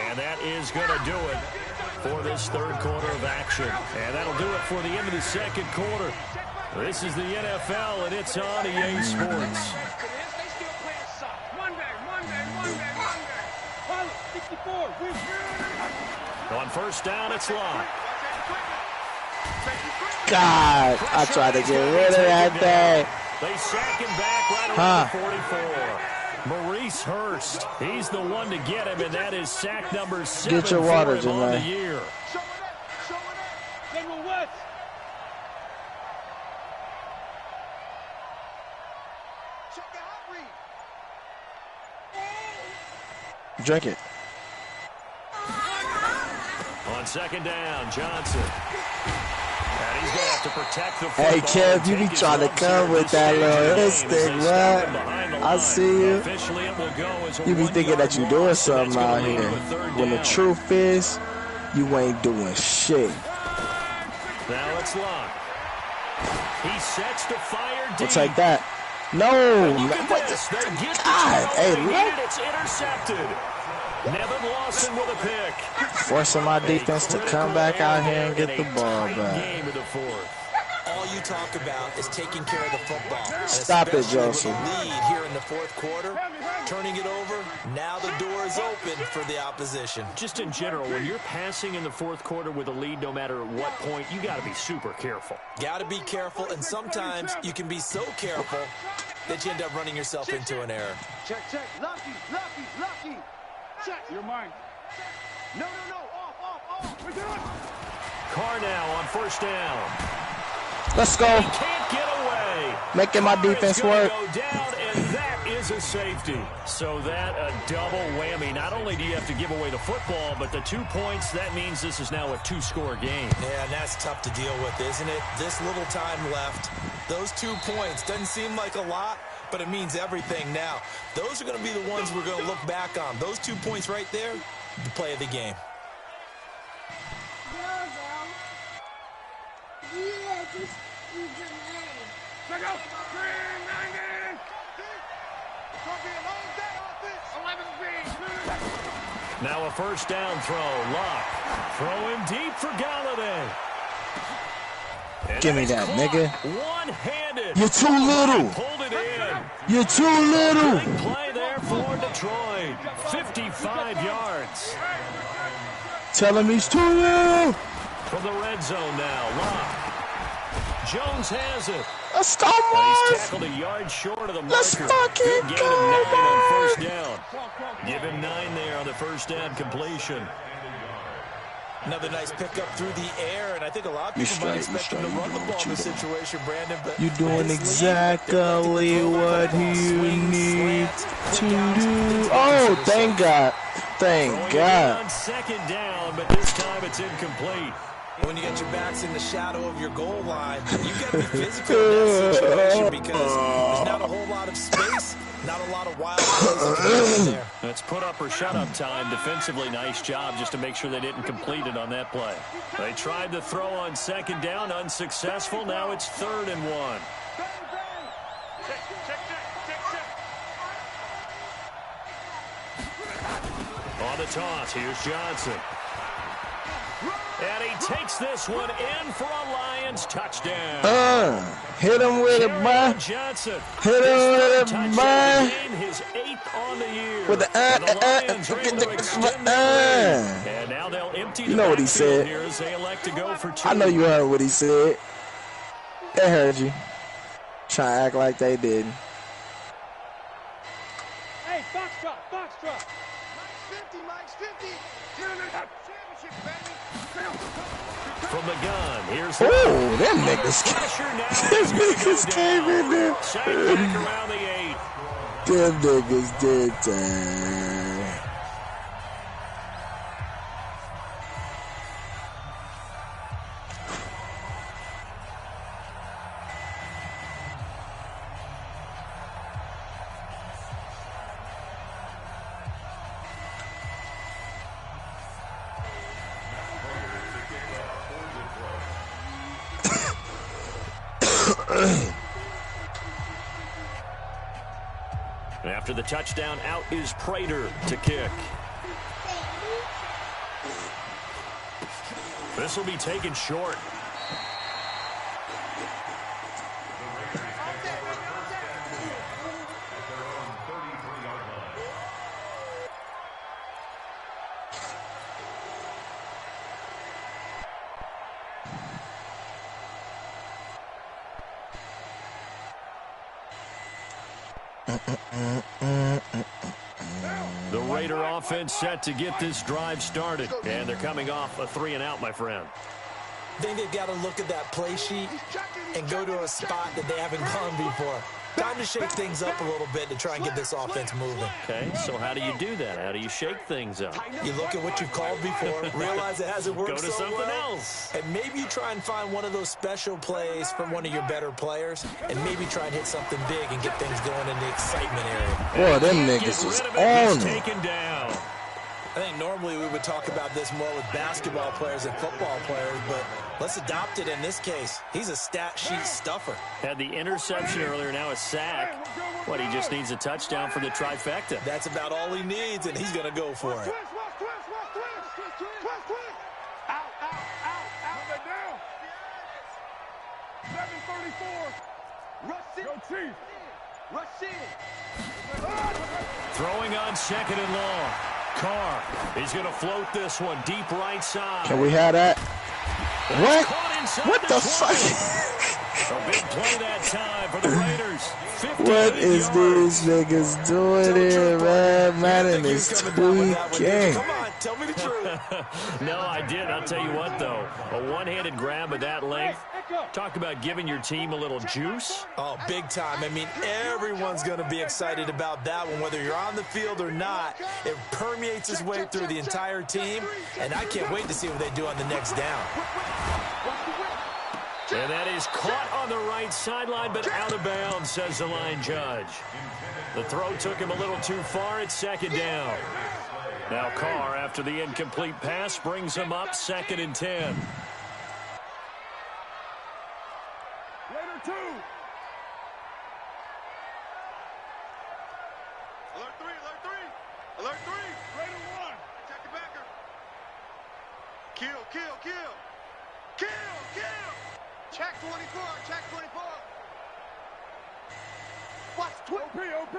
And that is going to do it for this third quarter of action. And that'll do it for the end of the second quarter. This is the NFL, and it's on EA Sports. On first down, it's Locke. God, I tried to get rid of that thing. They sack him back right around the 44. Maurice Hurst, he's the one to get him, and that is sack number 7 Get your water, for him on the Jermaine. year. Drink it. On second down, Johnson. And he's going to have to protect the football. Hey, Kev, you be trying to come with that little instinct, man. I see you. You be thinking that you doing something out here. When the truth is, you ain't doing shit. Now it's Locke. He sets to fire deep. We'll take that. No. What the? God, hey, look. It's intercepted. Nevin Lawson with a pick. Forcing my defense to come back out here and get the ball back. Game of the fourth. All you talk about is taking care of the football. Stop it, Especially with Joseph. the lead here in the fourth quarter. Turning it over, now the door is open for the opposition. Just in general, when you're passing in the fourth quarter with a lead, no matter what point, you got to be super careful. Got to be careful, and sometimes you can be so careful that you end up running yourself into an error. Check. Lucky. Check. You're mine. No. Off. We're doing. Carr now on first down. Let's go. Can't get away. Making my defense work. Go down, and that is a safety. So that a double whammy. Not only do you have to give away the football, but the 2 points, that means this is now a 2-score game. Yeah, and that's tough to deal with, isn't it? This little time left. Those 2 points doesn't seem like a lot, but it means everything now. Those are going to be the ones we're going to look back on. Those 2 points right there, the play of the game. Check out. 390. Now a first down throw. Locke throwing deep for Galladay. And Give me that, nigga. One-handed. You're too little. Pulled it in. You're too little. Big play there for Detroit. 55 yards. Tell him he's too little. From the red zone now. Locke. Jones has it. Let's go, He's Mars. tackled a yard short of the marker. Let's fucking Good gain go, of 9 on Mars. first down. Give him 9 there on the first down completion. Another nice pickup through the air, and I think a lot of people might expect him to run the ball in this situation, Brandon. But You're doing exactly what you need to do. Oh, thank God. Thank Throwing it God. on second down, but this time it's incomplete. when you get your backs in the shadow of your goal line, you've got to be physical in that situation because there's not a whole lot of space, not a lot of wild plays there. That's put up or shut up time. Defensively, nice job just to make sure they didn't complete it on that play. They tried to throw on second down, unsuccessful. Now it's 3rd and 1. On the toss, here's Johnson. And he takes this one in for a Lions touchdown. Hit him with it, boy. Johnson. Hit him with it, boy. His 8th on the year. With the And now they'll empty the what he said. here as they elect to go for 2. I know you heard what he said. They heard you. Try to act like they didn't. Hey, Foxtrot, Foxtrot. Mike's 50. Championship, baby. From the gun, here's them niggas. Them niggas came in there. around the 8. Them niggas did that. After the touchdown, out is Prater to kick. This will be taken short. The Raider offense set to get this drive started. And they're coming off a 3-and-out, my friend. I think they've got to look at that play sheet and go to a spot that they haven't gone before. Time to shake things up a little bit to try and get this offense moving. Okay, so how do you do that? How do you shake things up? You look at what you've called before, realize it hasn't worked Go to so something well, else. and maybe you try and find one of those special plays from one of your better players, and maybe try and hit something big and get things going in the excitement area. Boy, them niggas is on it. Taken down. I think normally we would talk about this more with basketball players and football players, but let's adopt it in this case. He's a stat sheet stuffer. Had the interception earlier, now a sack. What, he just needs a touchdown for the trifecta. That's about all he needs, and he's going to go for it. Out. Number down. 7:34. Rush in. Go Chief. Rush in. Throwing on 2nd and long. Carr, he's going to float this one deep right side. Can we have that? What? What the 20. fuck? A big play that time for the Raiders. What is these niggas doing here, man? Madden is tweaking. Come on, tell me the truth. No, I did. I'll tell you what, though. A one-handed grab of that length. Talk about giving your team a little juice. Oh, big time. I mean, everyone's going to be excited about that one, whether you're on the field or not. It permeates its way through the entire team, and I can't wait to see what they do on the next down. And that is caught on the right sideline, but out of bounds, says the line judge. The throw took him a little too far. It's 2nd down. Now Carr, after the incomplete pass, brings him up 2nd and 10. Raider 2. Alert 3. Alert 3. Raider 1. Check the backer. Kill. Check 24. Watch 12. OP.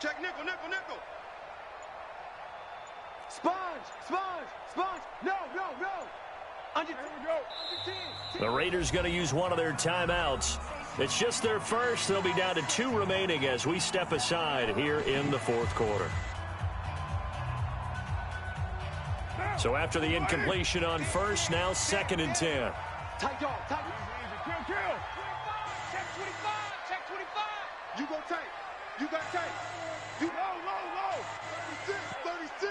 Check nickel. Sponge. No. Under 10. The Raiders going to use one of their timeouts. It's just their first. They'll be down to 2 remaining as we step aside here in the 4th quarter. So after the incompletion on first, now 2nd and 10. Tight dog. Kill. Check 25. You go tight. You got tight. You low. 36.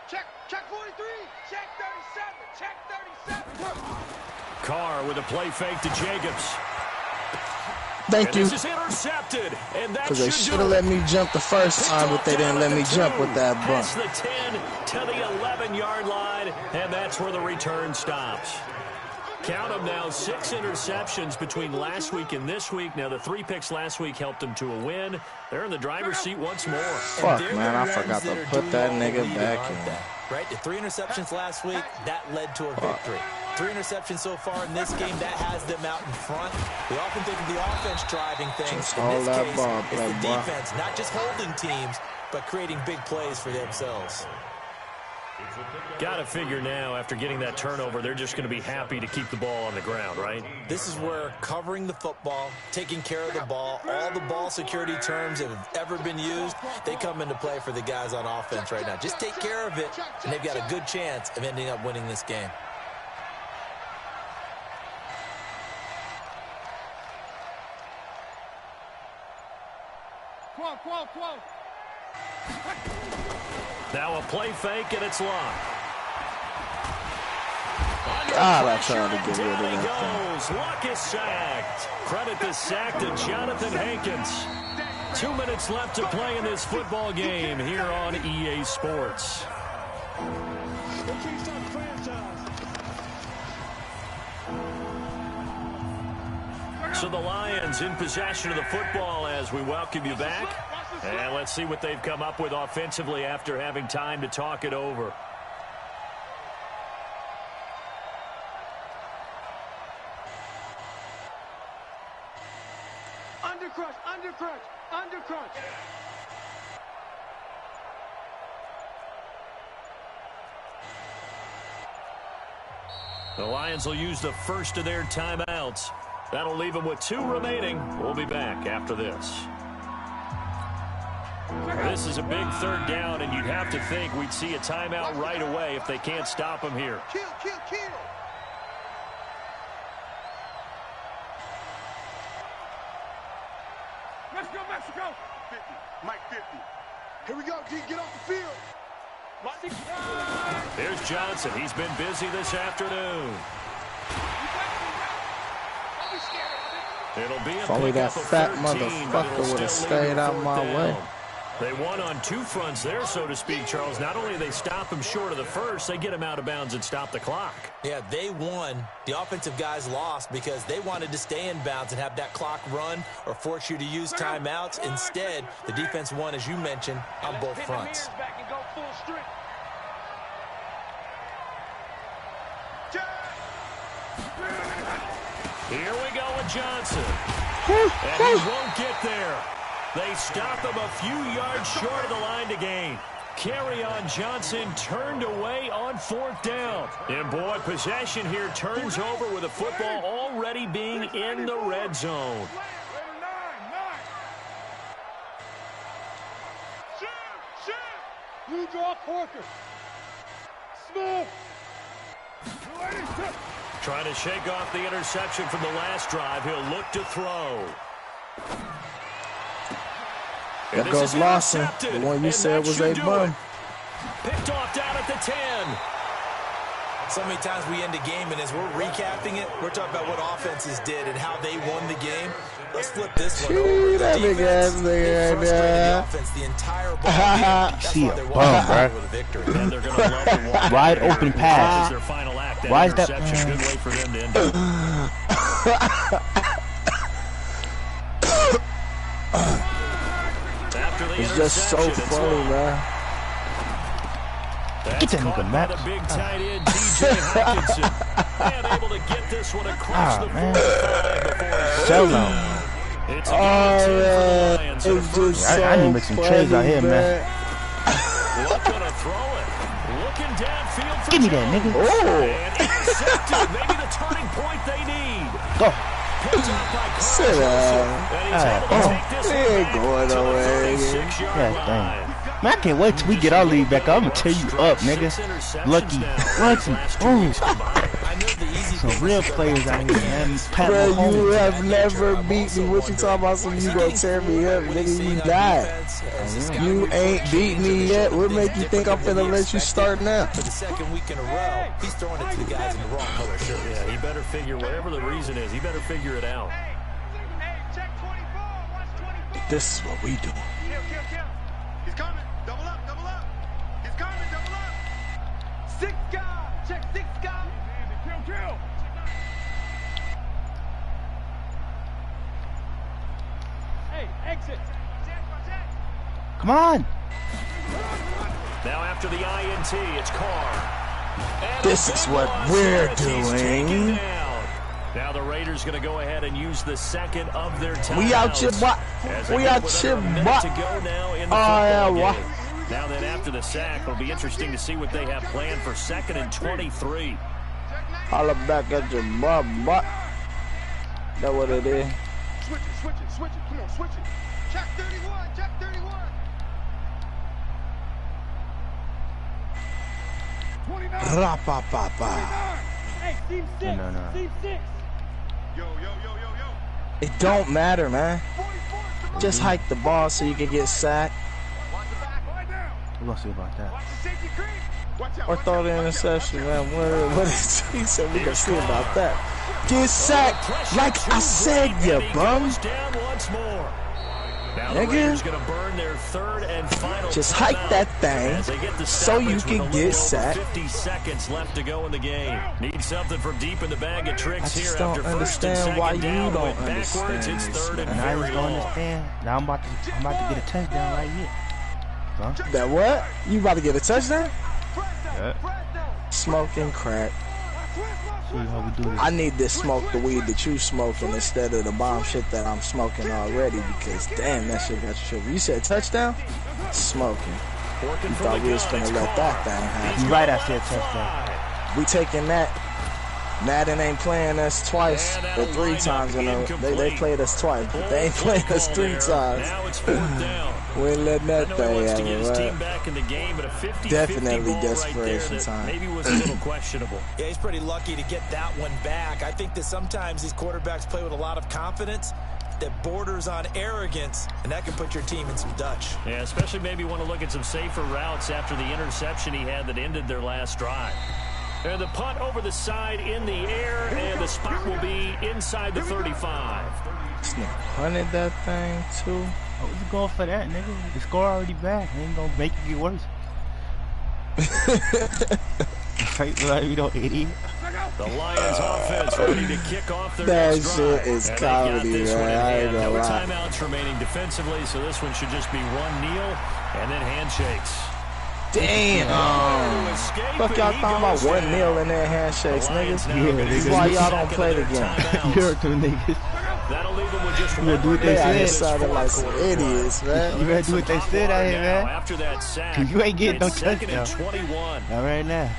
Check 43. Check 37. Carr with a play fake to Jacobs. Thank you. This is intercepted, and that Because they should have let me jump the first time, but they didn't let me jump with that bunt. Past the 10 to the 11-yard line, and that's where the return stops. Count them now, 6 interceptions between last week and this week. Now, the 3 picks last week helped them to a win. They're in the driver's seat once more. Fuck, man, I forgot to put that nigga back in. right? The 3 interceptions last week, that led to a victory. 3 interceptions so far in this game, that has them out in front. We often think of the offense driving things. In this case, it's the defense, not just holding teams, but creating big plays for themselves. Got to figure now, after getting that turnover, they're just going to be happy to keep the ball on the ground, right? This is where covering the football, taking care of the ball, all the ball security terms that have ever been used, they come into play for the guys on offense right now. Just take care of it, and they've got a good chance of ending up winning this game. Now a play fake, and it's locked. God, I tried to get rid of that Goes. Luck is sacked. Credit the sack to Jonathan Hankins. 2 minutes left to play in this football game here on EA Sports. So the Lions in possession of the football as we welcome you back. And let's see what they've come up with offensively after having time to talk it over. Undercrush, undercrush, undercrush. The Lions will use the first of their timeouts. That'll leave them with 2 remaining. We'll be back after this. This is a big 3rd down, and you'd have to think we'd see a timeout right away if they can't stop them here. Kill, kill, kill. Let's go, Mexico. 50, Mike 50. Here we go, D, get off the field. There's Johnson. He's been busy this afternoon. It'll be a If only that fat 13, motherfucker would have stayed out my way. They won on 2 fronts there, so to speak, Charles. Not only do they stop him short of the first, they get him out of bounds and stop the clock. Yeah, they won. The offensive guys lost because they wanted to stay in bounds and have that clock run or force you to use timeouts. Instead, the defense won, as you mentioned, on both fronts. Here we go with Johnson. And he won't get there. They stop him a few yards short of the line to gain. Carry on Johnson turned away on 4th down. And boy, possession here turns over with the football already being in the red zone. Blue draw Corker. Smith. Trying to shake off the interception from the last drive. He'll look to throw. There goes Lawson, the one you said was a bum. Picked off down at the 10. So many times we end a game, and as we're recapping it, we're talking about what offenses did and how they won the game. Let's flip this one over. That big ass nigga right there. The entire ball. See a bum, bro. Wide open pass. Why is that? Good way for them to end it. It's just so funny, man. Get that nigga, Matt. Big tight end, DJ Hawkinson. And able to get this one across the 45 Sell them. It's man. It's just so I need to make some trades out here, man. Looking to throw it. Looking downfield for Give me that, nigga. And intercepted. Maybe the turning point they need. Go. Sit down. He ain't going nowhere. God dang. Man, I can't wait till we get our lead back. I'm gonna tear you up, nigga. Lucky. Ooh. Some real players out here, man. Bro, you have never beat me. What you talking about? Some you gonna tear me up, nigga? You died. You ain't beat me yet. What make you think I'm finna let you start now? For the 2nd week in a row, he's throwing it to the guys in the wrong color shirt. Yeah, he better figure, whatever the reason is, he better figure it out. This is what we do. He's coming. Double up, double up. He's coming, double up. 6 guys. Check 6 guys. Kill. Hey, exit. Come on. Now after the INT, it's Carr. This is what we're doing. Now the Raiders going to go ahead and use the second of their timeouts. We out here, what? We out here, what? Oh, yeah, now then, after the sack, it'll be interesting to see what they have planned for 2nd and 23. Holla back at your butt. That what it is. Switch it. Come on, switch it. Check 31. 29. Ra-pa-pa-pa. Hey, team 6. No. Team 6. Yo. It don't matter, man. Just hike the ball so you can get sacked. Watch the back right now. We're gonna see about that. Watch the safety creep. Watch out. Or throw the interception, man. What is he said? We can see about that. Get sacked, like I said, you bum. Down once more. Now the Nigga. Raiders going to burn their 3rd and final. Just hike that thing as they get the so you stoppage with a can little get over sacked. 50 seconds left to go in the game. Need something from deep in the bag of tricks I here just don't after 1st and understand why 2nd you down. don't Went backwards, understand it's this, 3rd and And I very just don't long. understand. Now I'm about to get a touchdown right here. Huh? That what? You about to get a touchdown? Yeah. Smoking crack. See how we do this. I need to smoke the weed that you smoking instead of the bomb shit that I'm smoking already because damn, that shit got you tripping. You said touchdown? Smoking. You thought we was gonna let that thing happen. You're right, I said touchdown. We taking that. Madden ain't playing us twice or 3 times in a. They played us twice, but they ain't playing us 3 times. Now it's 4th down. We ain't letting that I know he thing wants to get his happen, team right? back in the game, but a 50-50 Definitely ball desperation right there that time. maybe was a little questionable. Yeah, he's pretty lucky to get that one back. I think that sometimes these quarterbacks play with a lot of confidence that borders on arrogance, and that can put your team in some Dutch. Yeah, especially maybe want to look at some safer routes after the interception he had that ended their last drive. And the punt over the side in the air, and the spot will be inside the 35. This nigga hunted that thing too. I was going for that, nigga. The score already back. Ain't gonna make it get worse. Like, you know, idiot. The Lions offense ready to kick off their That next shit drive. is And they got comedy, this one in man. I ain't hand. gonna No lie. timeouts remaining defensively, so this one should just be one kneel and then handshakes. Damn. Fuck y'all talking about 1-0 in their handshakes, niggas? This is why y'all don't play the game. You heard them niggas. That'll leave them with just You better do what they They out here said. sounding like some idiots, man. You better do what they said out here, man. After that sack, Cause you ain't getting no it's 2nd and touchdown. 21. Not right now.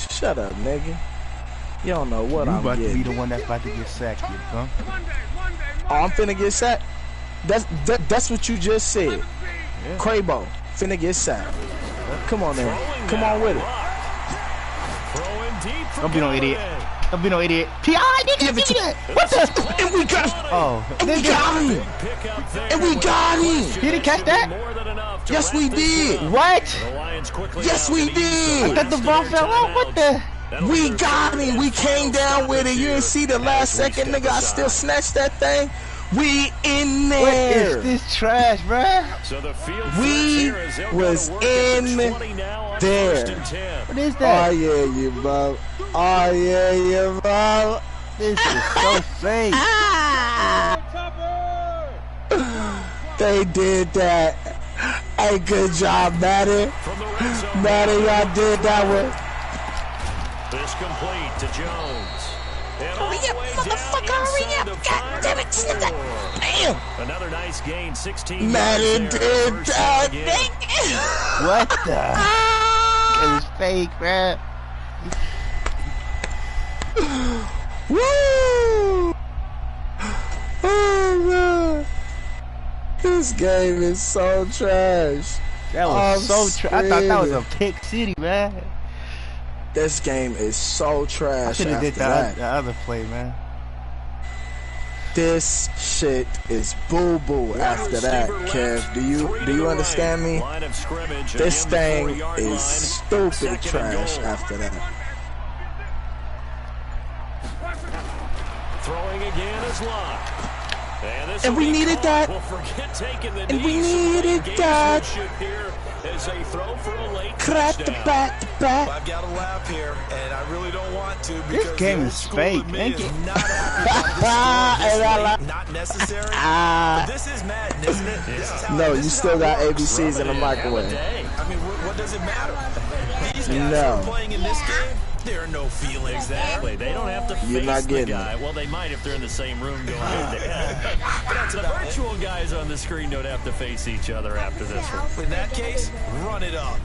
Shut up, nigga. You don't know what You I'm about to be getting. the one that's about to get sacked, you huh? Oh, I'm finna get sacked? That's what you just said. Yeah. Crabo, finna get sacked. Come on, then. Come on with it. Throwing deep for Don't be no idiot. Galladay. Don't be no idiot. P.I. nigga, Give it to- give me that. What the? And we got Oh, and we got him. Pick up there. And we got him. He didn't catch that? More than enough to Yes, wrap we this did. up. What? The Lions quickly Yes, out we to the east did. side. I thought the ball fell off. What the? That'll We be their got 3rd him. and We final came down with it. stoppage You didn't here see the last as we second, step nigga. I aside. still snatched that thing. We in What there. is this trash, bruh? So the field We threats here as they'll was go to work at the in 20 now on there. 1st and 10. What is Oh that? yeah, you bro. Oh yeah, you bro. This is so fake. They did that. Hey, good job, Madden. From the red zone. Madden, y'all did that one. This complete to Jones. And all Hurry the up, way motherfucker, down hurry inside up. the God damn it, final snap four. Damn. Another nice gain, 16 Madden yards did there. First that. down again. Nigga. What the? It was fake, bruh. Woo! Oh, man. This game is so trash. That was I'm so trash. I thought that was a screaming. pick city, man. This game is so I trash should have after did that. the other play, man. This shit is boo-boo after that, Kev. Do you understand me? Line of scrimmage This again, the thing 40-yard is line. stupid 2nd and trash goal. after that. Throwing again is Locke. this And will we be needed caught. that. We'll forget taking the And we knee. Some late needed that. gamesmanship here as they throw for a late Crack the touchdown. bat, the bat. I've got to laugh here, and I really don't want to This because game the is old school fake, in me ain't is it? not happy And I about like- this late, not necessary. Ah. But this is Madden, isn't it? This is how No, this you is still how it got works. ABCs in the microwave. Day. What does it matter? These guys are playing in this game. There are no feelings. Exactly. They don't have to face the guy. Well, they might if they're in the same room going head to head. But that's the virtual guys on the screen don't have to face each other after this one. In that case, run it up.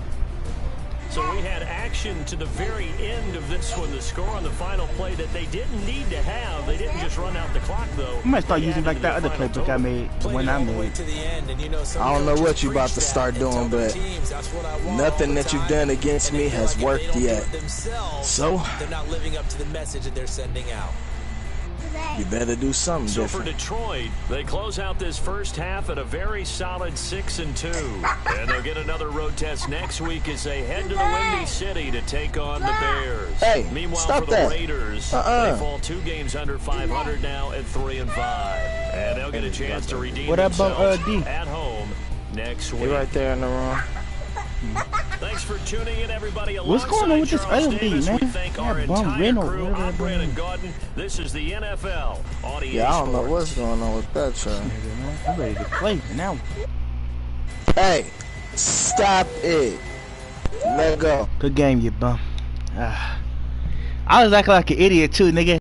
So we had action to the very end of this one. The score on the final play that they didn't need to have. They didn't just run out the clock, though. I might start using like that other playbook I made when I made. I don't know what you about to start doing, but nothing that you've done against me has worked yet. So they're not living up to the message that they're sending out. You better do something so different. For Detroit, they close out this first half at a very solid 6-2. And they'll get another road test next week as they head to the Windy City to take on the Bears. Hey, meanwhile, stop for the that. Raiders, they fall 2 games under 500 now at 3-5. And they'll get a chance to redeem themselves at home next week. You're right there in the room. Thanks for tuning in, everybody. What's going on with this LB, man? We thank our entire crew. I'm Brandon Gordon. This is the NFL on EA Yeah, I don't know Sports. what's going on with that, Trey. I'm ready to play now. Hey, stop it. Let go. Good game, you bum. I was acting like an idiot too, nigga.